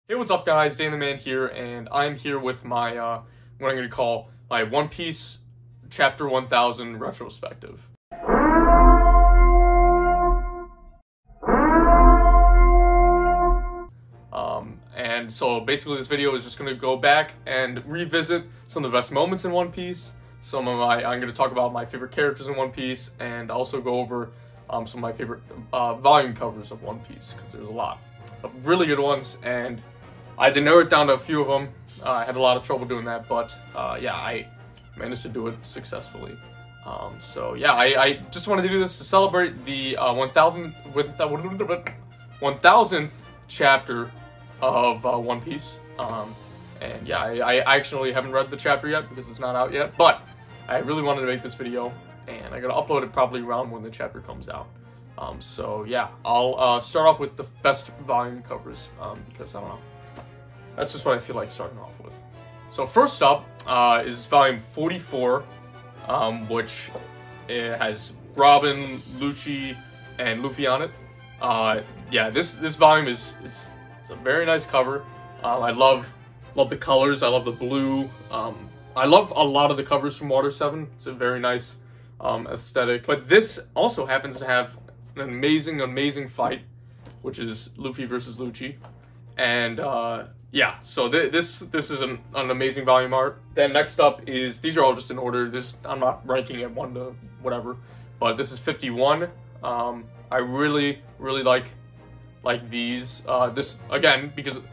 Hey, what's up guys, Dan the Man here, and I'm here with my, what I'm going to call my One Piece Chapter 1000 Retrospective. And so basically this video is just going to go back and revisit some of the best moments in One Piece, I'm going to talk about my favorite characters in One Piece, and also go over some of my favorite volume covers of One Piece, because there's a lot of really good ones, and I had to narrow it down to a few of them. I had a lot of trouble doing that, but yeah, I managed to do it successfully. So yeah, I just wanted to do this to celebrate the 1000th chapter of One Piece. And yeah, I actually haven't read the chapter yet because it's not out yet, but I really wanted to make this video, and I gotta upload it probably around when the chapter comes out. So yeah, I'll start off with the best volume covers, because I don't know. That's just what I feel like starting off with. So first up is volume 44, which has Robin, Luchi, and Luffy on it. Yeah, this volume is a very nice cover. I love the colors. I love the blue. I love a lot of the covers from Water 7. It's a very nice aesthetic. But this also happens to have an amazing fight, which is Luffy versus Luchi, and yeah, so this is an amazing volume art. Then next up is, these are all just in order. I'm not ranking it 1 to whatever, but this is 51. I really like these. This again because of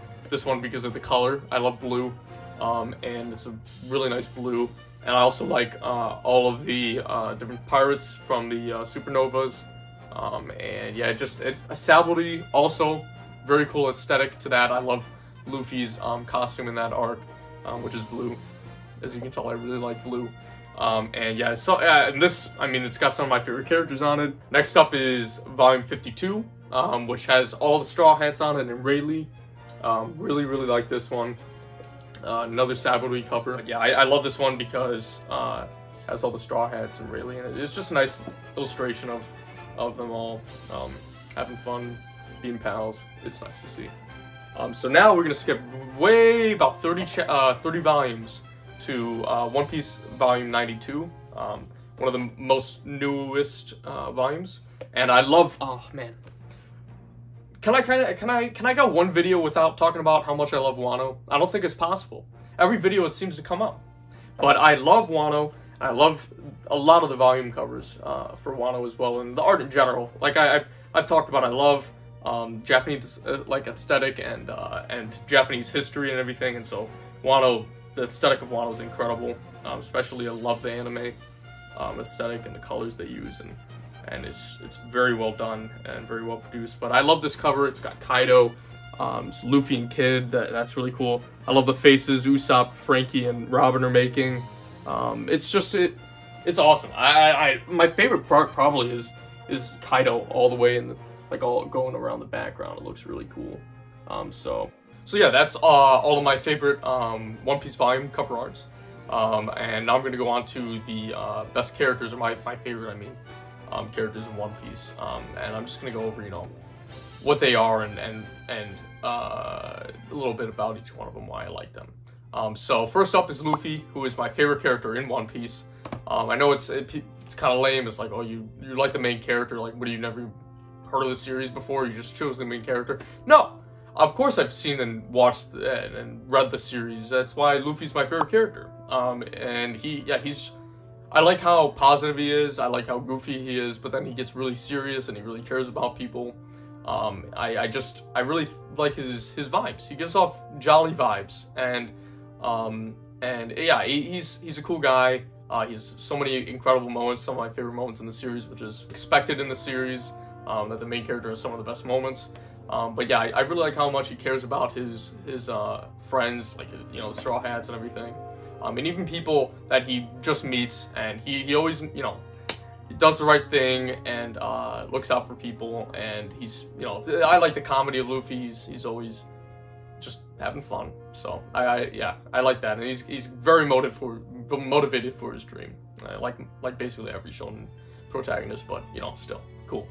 the color. I love blue, and it's a really nice blue. And I also like all of the different pirates from the supernovas. And yeah, a Sabo also very cool aesthetic to that. I love Luffy's costume in that arc, which is blue. As you can tell, I really like blue. And yeah, so and this, I mean, it's got some of my favorite characters on it. Next up is volume 52, which has all the Straw Hats on it and Rayleigh. Really like this one. Another Sabo cover. Yeah, I love this one because it has all the Straw Hats and Rayleigh in it. It's just a nice illustration of them all having fun, being pals. It's nice to see. So now we're gonna skip way about 30 volumes to One Piece volume 92, one of the most newest volumes. And I love, oh man, can I go one video without talking about how much I love Wano? I don't think it's possible. Every video it seems to come up, but I love Wano. I love a lot of the volume covers for Wano as well, and the art in general. Like I've talked about, I love Japanese like aesthetic and Japanese history and everything, and so Wano, the aesthetic of Wano is incredible. Especially I love the anime aesthetic and the colors they use, and it's very well done and very well produced. But I love this cover. It's got Kaido, it's Luffy and Kid. That's really cool. I love the faces Usopp, Frankie, and Robin are making. It's awesome. My favorite part probably is Kaido all the way in the, like, all going around the background. It looks really cool. So yeah, that's all of my favorite One Piece volume cover arts. And now I'm going to go on to the best characters, or my favorite, characters in One Piece. And I'm just going to go over, what they are and a little bit about each one of them, why I like them. So first up is Luffy, who is my favorite character in One Piece. I know it's kind of lame. It's like, oh, you like the main character. Like, what, do you never heard of the series before? You just chose the main character? No, of course I've seen and watched and read the series. That's why Luffy's my favorite character. And I like how positive he is. I like how goofy he is, but then he gets really serious and he really cares about people. I really like his vibes. He gives off jolly vibes, and yeah, he's a cool guy. He's so many incredible moments, some of my favorite moments in the series, which is expected in the series, that the main character has some of the best moments. But yeah, I really like how much he cares about his friends, like, the Straw Hats and everything. And even people that he just meets, and he always, he does the right thing and looks out for people, and he's, I like the comedy of Luffy. He's always just having fun. So yeah, I like that, and he's very motivated for his dream. Like basically every shonen protagonist, but still cool.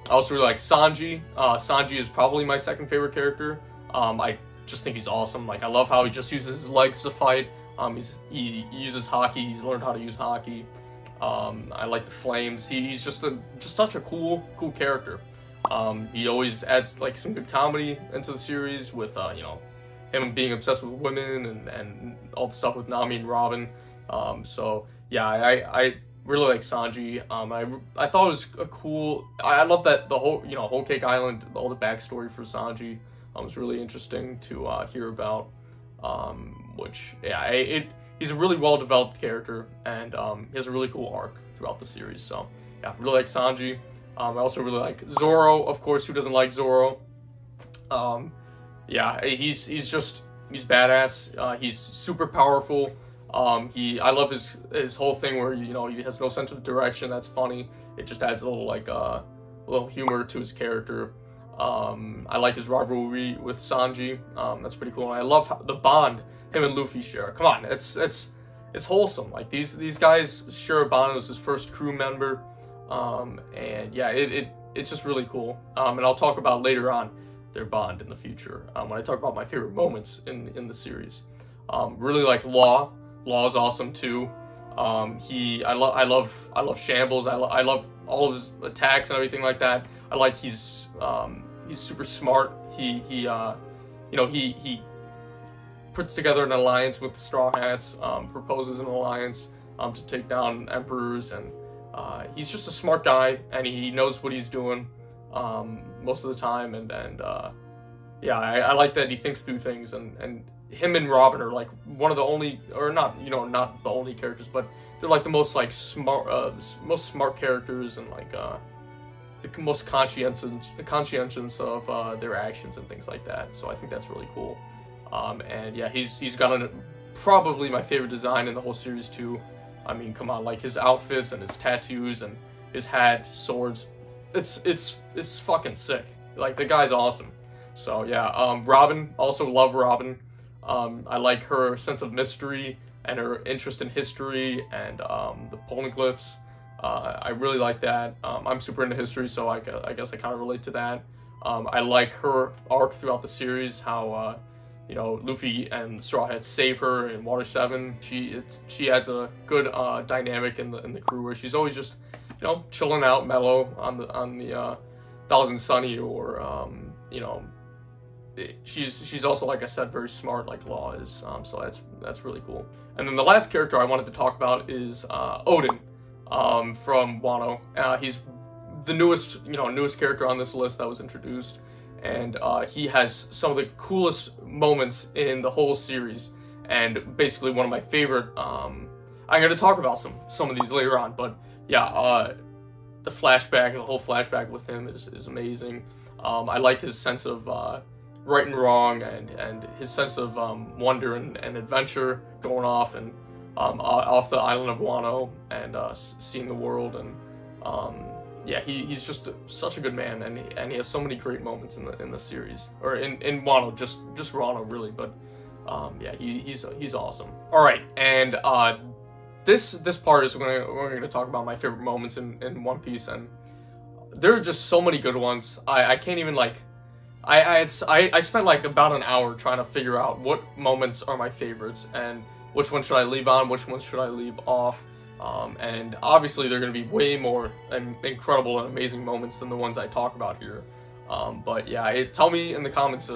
I also really like Sanji. Sanji is probably my second favorite character. I just think he's awesome. Like, I love how he just uses his legs to fight. He uses hockey. He's learned how to use hockey. I like the flames. He's just such a cool character. He always adds like some good comedy into the series with you know, him being obsessed with women and all the stuff with Nami and Robin. So yeah, I really like Sanji. I thought it was a cool. I love that the whole, you know, Whole Cake Island, all the backstory for Sanji was really interesting to hear about. Which yeah, he's a really well developed character, and he has a really cool arc throughout the series. So yeah, really like Sanji. I also really like Zoro, of course. Who doesn't like Zoro? Yeah, he's badass. He's super powerful. I love his whole thing where, you know, he has no sense of direction. That's funny. It just adds a little like a little humor to his character. I like his rivalry with Sanji. That's pretty cool. And I love the bond him and Luffy share. Come on, it's wholesome. Like these guys share a bond. It was his first crew member. And yeah, it's just really cool. And I'll talk about later on their bond in the future when I talk about my favorite moments in the series. Really like Law. Law is awesome too. I love Shambles. I love all of his attacks and everything like that. I like he's super smart. He puts together an alliance with the Straw Hats, proposes an alliance to take down emperors, and he's just a smart guy, and he knows what he's doing most of the time, and yeah, I like that he thinks through things, and him and Robin are like one of the only, or not, you know, not the only characters, but they're like the most like most smart characters, and like the most conscientious of their actions and things like that. So I think that's really cool. And yeah, he's got probably my favorite design in the whole series too. I mean, come on, like his outfits and his tattoos and his hat, swords, it's fucking sick. Like, the guy's awesome. So yeah, Robin, also love Robin. I like her sense of mystery and her interest in history and the poneglyphs. I really like that. I'm super into history, so I guess I kind of relate to that. I like her arc throughout the series, how you know, Luffy and Straw Hats save her in Water 7. She adds a good dynamic in the crew, where she's always just, you know, chilling out, mellow on the Thousand Sunny, or you know, she's also, like I said, very smart like Law is. So that's really cool. And then the last character I wanted to talk about is Odin from Wano. He's the newest character on this list that was introduced, and he has some of the coolest moments in the whole series, and basically one of my favorite. I'm going to talk about some of these later on, but yeah, the whole flashback with him is amazing. I like his sense of right and wrong, and his sense of wonder and adventure, going off and off the island of Wano and seeing the world, and yeah, he's just such a good man, and he has so many great moments in the series, or in Wano, just Wano really, but yeah, he's awesome. All right, and this part is we're going to talk about my favorite moments in One Piece, and there are just so many good ones. I can't even, like, I spent like about an hour trying to figure out what moments are my favorites and which one should I leave on, which one should I leave off. And obviously they're going to be way more incredible and amazing moments than the ones I talk about here. But yeah, tell me in the comments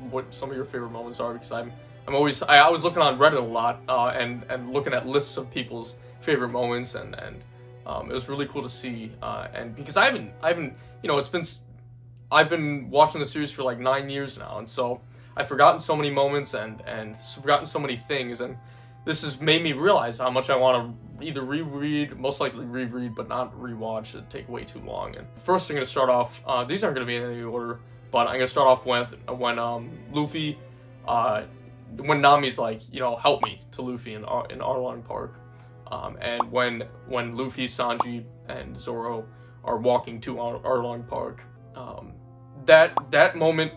what some of your favorite moments are, because I was looking on Reddit a lot and looking at lists of people's favorite moments, and it was really cool to see. And because I haven't, you know, I've been watching the series for like 9 years now, and so I've forgotten so many moments and forgotten so many things, and this has made me realize how much I want to either reread, most likely reread, but not rewatch. It'd take way too long. And first, I'm going to start off, these aren't going to be in any order, but I'm going to start off with when Luffy, when Nami's like, you know, help me to Luffy in Arlong Park. And when Luffy, Sanji, and Zoro are walking to Arlong Park, that moment,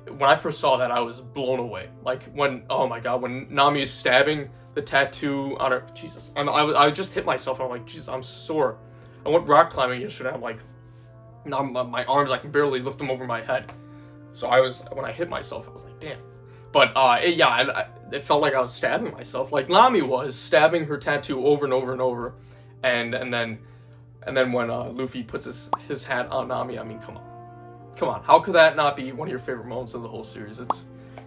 when I first saw that, I was blown away. Like, oh my god, when Nami is stabbing the tattoo on her, Jesus, I just hit myself, and I'm like, Jesus, I'm sore. I went rock climbing yesterday, I'm like, now my arms, I can barely lift them over my head. So when I hit myself, I was like, damn. But it felt like I was stabbing myself, like Nami was stabbing her tattoo over and over and over, and then when Luffy puts his hat on Nami, I mean, come on, how could that not be one of your favorite moments of the whole series?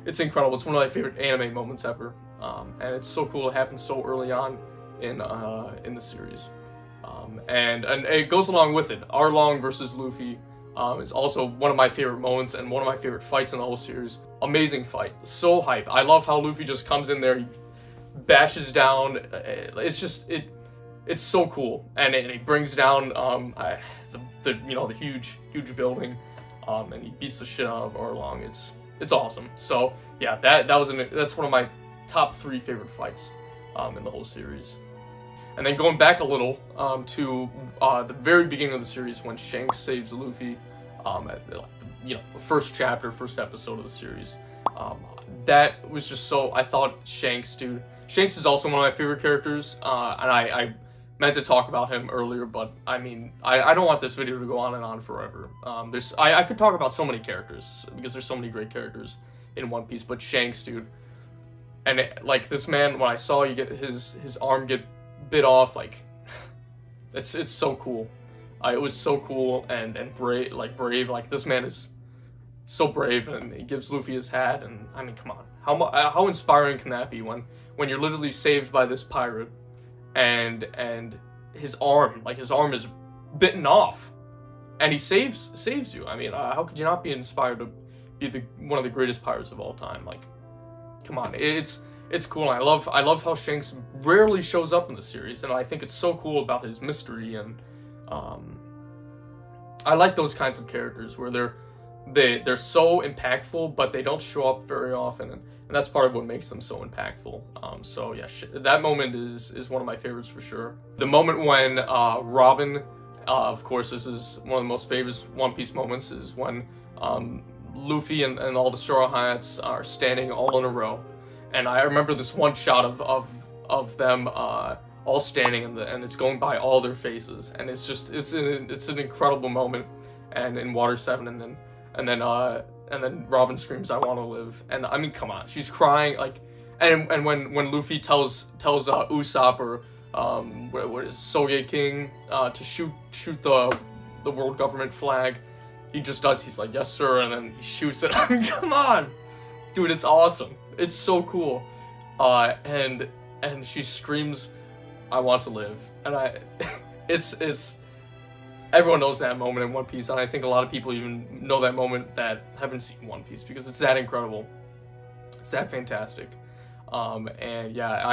It's incredible. It's one of my favorite anime moments ever, and it's so cool. It happened so early on in the series, and it goes along with it. Arlong versus Luffy is also one of my favorite moments and one of my favorite fights in the whole series. Amazing fight, so hype. I love how Luffy just comes in there, he bashes down. It's so cool, and he brings down the huge building, and he beats the shit out of Arlong. It's awesome. So yeah, that's one of my top 3 favorite fights in the whole series. And then going back a little to the very beginning of the series when Shanks saves Luffy, the first chapter, first episode of the series. That was just so. I thought Shanks is also one of my favorite characters, and I meant to talk about him earlier, but I mean, I don't want this video to go on and on forever. I could talk about so many characters because there's so many great characters in One Piece, but Shanks, dude, and like this man, when I saw you get his arm get bit off, like it's so cool. It was so cool and brave. Like this man is so brave, and he gives Luffy his hat, and I mean, come on, how inspiring can that be when you're literally saved by this pirate, and his arm is bitten off, and he saves you. I mean, how could you not be inspired to be one of the greatest pirates of all time? Like, come on, it's cool. And I love how Shanks rarely shows up in the series, and I think it's so cool about his mystery, and I like those kinds of characters where they're so impactful, but they don't show up very often, and that's part of what makes them so impactful. So yeah, that moment is one of my favorites for sure. The moment when Robin, of course, this is one of the most famous One Piece moments, is when Luffy and all the Straw Hats are standing all in a row, and I remember this one shot of them all standing, and it's going by all their faces, and it's an incredible moment. And in Water 7, and then Robin screams, "I want to live," and I mean, come on, she's crying, like, and when Luffy tells Usopp or what is Soge King to shoot the world government flag, he just does. He's like, "Yes, sir," and then he shoots it. I mean, come on, dude, it's awesome. It's so cool, and she screams, "I want to live," and it's. Everyone knows that moment in One Piece, and I think a lot of people even know that moment that haven't seen One Piece, because it's that incredible. It's that fantastic. And yeah,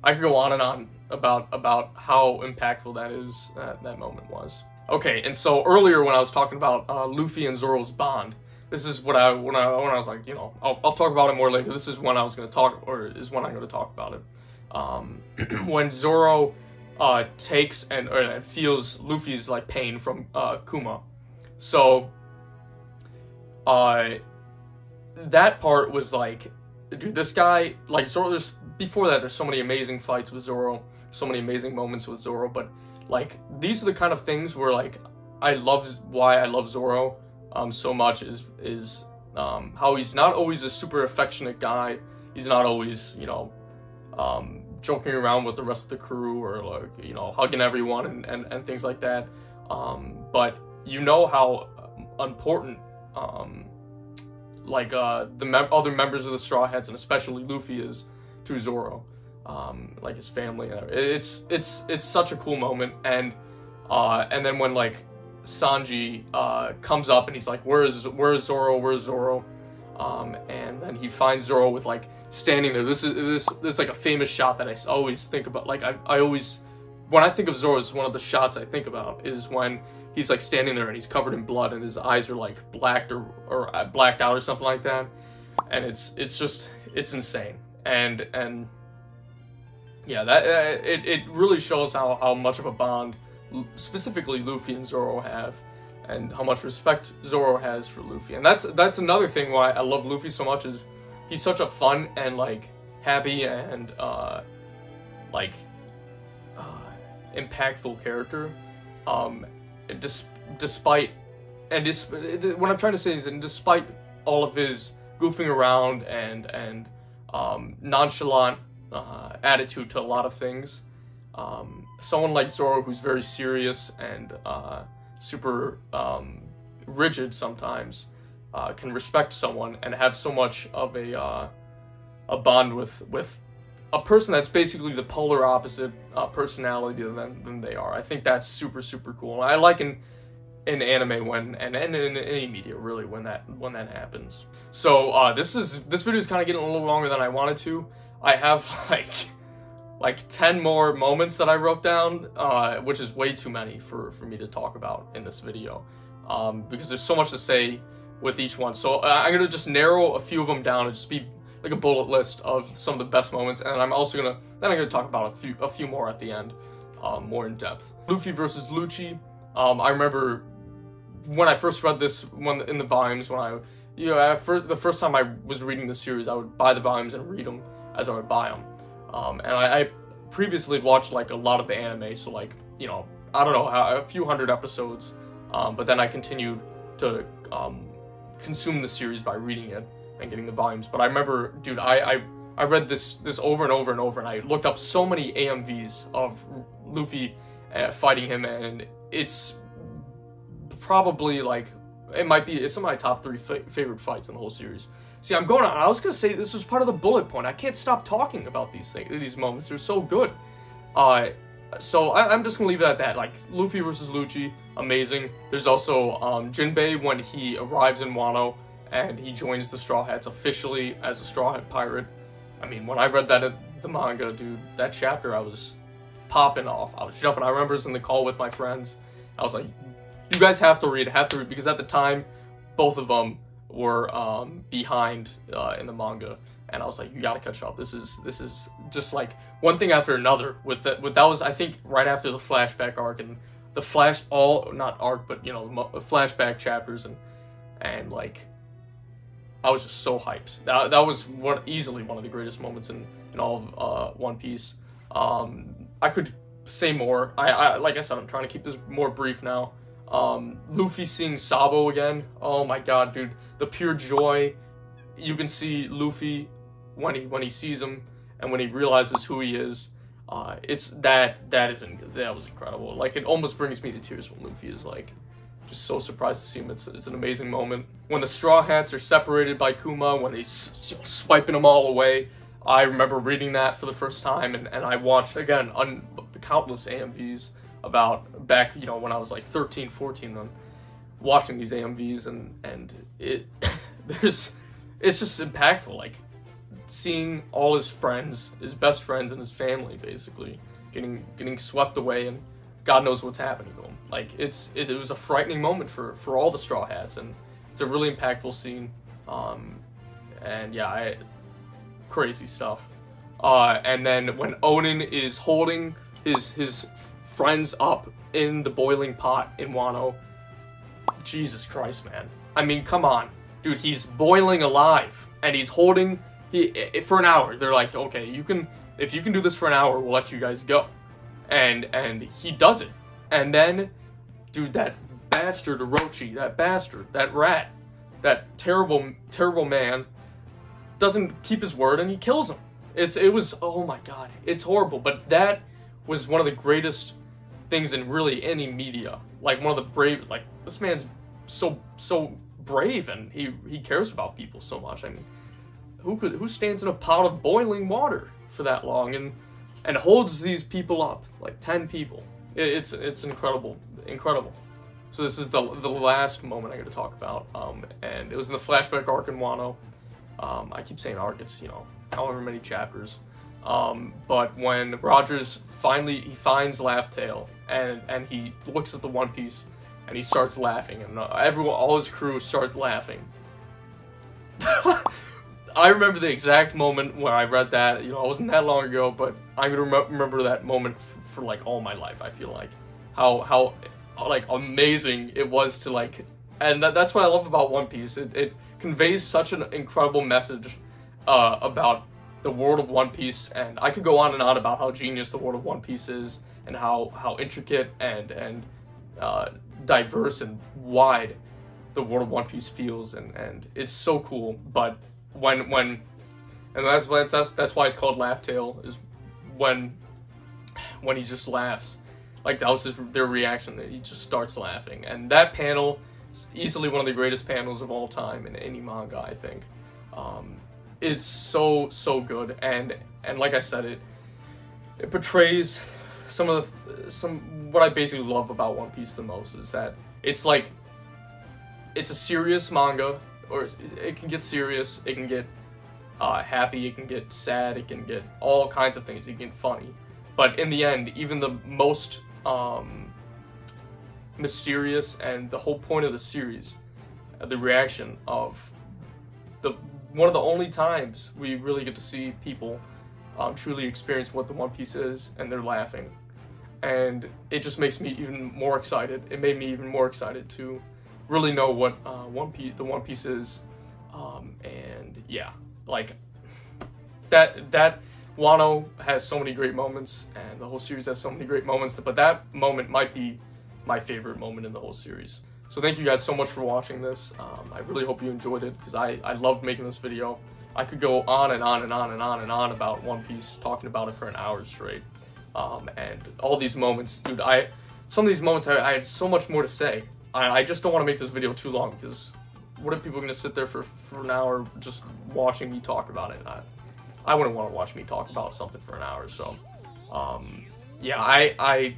I could go on and on about how impactful that moment was. Okay, and so earlier when I was talking about Luffy and Zoro's bond, this is when I was like, I'll talk about it more later. This is when I was going to talk, or is when I'm going to talk about it. When Zoro takes and feels Luffy's like pain from Kuma, so that part was like, dude, this guy, like Zoro. Before that, there's so many amazing fights with Zoro, so many amazing moments with Zoro, but like these are the kind of things where like why I love Zoro so much is how he's not always a super affectionate guy. He's not always joking around with the rest of the crew, or like hugging everyone and things like that, but how important the other members of the Straw Hats, and especially Luffy, is to Zoro, like his family. It's such a cool moment, and then when like Sanji comes up and he's like, where's Zoro, and then he finds Zoro with like standing there. This is like a famous shot that I always think about. Like I always, when I think of Zoro, one of the shots I think about is when he's like standing there and he's covered in blood and his eyes are like blacked or blacked out or something like that, and it's insane. And yeah, that it really shows how much of a bond specifically Luffy and Zoro have, and how much respect Zoro has for Luffy. And that's another thing why I love Luffy so much, is he's such a fun and like happy and impactful character. What I'm trying to say is, and despite all of his goofing around and nonchalant attitude to a lot of things. Someone like Zoro, who's very serious and super rigid sometimes, can respect someone and have so much of a bond with a person that's basically the polar opposite personality than they are. I think that's super, super cool. And I like in anime and in any media really when that happens. So this video is kind of getting a little longer than I wanted to. I have like 10 more moments that I wrote down, which is way too many for me to talk about in this video, because there's so much to say with each one. So I'm gonna just narrow a few of them down and just be like a bullet list of some of the best moments, and I'm gonna talk about a few more at the end, more in depth. Luffy versus Luchi. I remember when I first read this one in the volumes, when the first time I was reading the series, I would buy the volumes and read them as I would buy them. And I previously watched like a lot of the anime, so like, you know, I don't know, a few hundred episodes, but then I continued to consume the series by reading it and getting the volumes. But I remember, dude, I read this over and over and over, and I looked up so many AMVs of Luffy fighting him, and it's probably like, it's some of my top 3 favorite fights in the whole series. See, I was gonna say this was part of the bullet point. I can't stop talking about these moments. They're so good. So I'm just gonna leave it at that. Like, Luffy versus Luchi, amazing. There's also Jinbei when he arrives in Wano and he joins the Straw Hats officially as a Straw Hat pirate. I mean, when I read that in the manga, dude, that chapter, I was popping off. I was jumping. I remember I was in the call with my friends. I was like, you guys have to read, because at the time, both of them were behind in the manga, and I was like, you gotta catch up. This is just like one thing after another. That was, I think, right after the flashback arc and the not arc, but you know, flashback chapters, and like, I was just so hyped. That was easily one of the greatest moments in all of One Piece. I could say more. Like I said, I'm trying to keep this more brief now. Luffy seeing Sabo again. Oh my god, dude. The pure joy you can see Luffy when he sees him and when he realizes who he is. That was incredible. Like, it almost brings me to tears when Luffy is like just so surprised to see him. It's an amazing moment. When the Straw Hats are separated by Kuma, when he's swiping them all away. I remember reading that for the first time, and I watched again countless AMVs about back, you know, when I was like 13, 14, then watching these AMVs, and it's just impactful, like seeing all his friends, his best friends, and his family basically getting swept away, and God knows what's happening to him. Like, it was a frightening moment for all the Straw Hats, and it's a really impactful scene. And yeah, crazy stuff. And then when Oden is holding his friends up in the boiling pot in Wano, Jesus Christ, man. I mean, come on, dude. He's boiling alive, and he's holding for an hour. They're like, okay, if you can do this for an hour, we'll let you guys go. And he does it. And then, dude, that bastard Orochi, that rat, that terrible man, doesn't keep his word, and he kills him. It was, oh my god, it's horrible. But that was one of the greatest things in really any media. Like, one of the brave, like, this man's so brave, and he cares about people so much. I mean, who stands in a pot of boiling water for that long and holds these people up, like 10 people? It's incredible. So this is the last moment I'm going to talk about, and it was in the flashback arc in Wano. I keep saying arc, it's, you know, however many chapters. But when Rogers finally finds Laugh Tale, and he looks at the One Piece and he starts laughing, and all his crew start laughing. I remember the exact moment where I read that. You know, it wasn't that long ago, but I'm gonna remember that moment for like all my life. I feel like how like amazing it was to like, and that's what I love about One Piece. It conveys such an incredible message about the world of One Piece, and I could go on and on about how genius the world of One Piece is, and how intricate and diverse and wide the world of One Piece feels, and it's so cool. But and that's why it's called Laugh Tale, is when he just laughs. Like, that was their reaction, that he just starts laughing. And that panel is easily one of the greatest panels of all time in any manga, I think. It's so good, and like I said, it portrays what I basically love about One Piece the most, is that it's like, it's a serious manga, or it can get serious, it can get happy, it can get sad, it can get all kinds of things, it can get funny. But in the end, even the most mysterious, and the whole point of the series, the reaction of one of the only times we really get to see people truly experience what the One Piece is, and they're laughing. And it just makes me even more excited. It made me even more excited to really know what the One Piece is. And yeah, like, that Wano has so many great moments, and the whole series has so many great moments, but that moment might be my favorite moment in the whole series. So thank you guys so much for watching this. I really hope you enjoyed it, because I loved making this video. I could go on and on and on and on and on about One Piece, talking about it for an hour straight. And all these moments, dude, some of these moments, I had so much more to say. I just don't want to make this video too long, because what if people are going to sit there for an hour just watching me talk about it? I wouldn't want to watch me talk about something for an hour. So, yeah,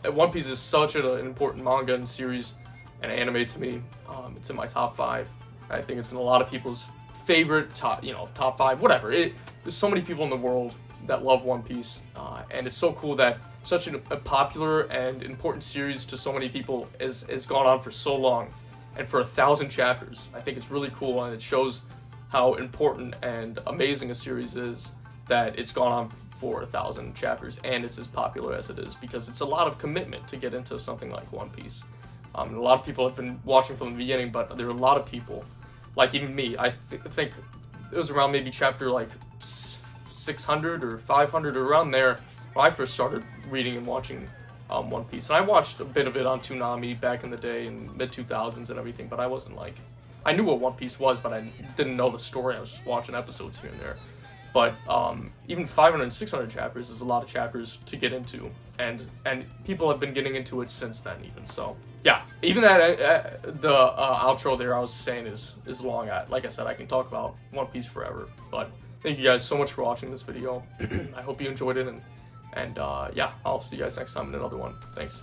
One Piece is such an important manga and series and anime to me. It's in my top 5. I think it's in a lot of people's favorite top 5, whatever. There's so many people in the world that love One Piece, and it's so cool that such a popular and important series to so many people has gone on for so long, and for 1,000 chapters. I think it's really cool, and it shows how important and amazing a series is, that it's gone on for 1,000 chapters and it's as popular as it is, because it's a lot of commitment to get into something like One Piece. A lot of people have been watching from the beginning, but there are a lot of people, like even me, I think it was around maybe chapter like 600 or 500 or around there when I first started reading and watching One Piece. And I watched a bit of it on Toonami back in the day, in mid-2000s and everything, but I wasn't like, I knew what One Piece was, but I didn't know the story. I was just watching episodes here and there. But even 500 and 600 chapters is a lot of chapters to get into, and people have been getting into it since then even. So yeah, even that the outro there I was saying is long. Like I said, I can talk about One Piece forever. But thank you guys so much for watching this video. I hope you enjoyed it, and yeah, I'll see you guys next time in another one. Thanks.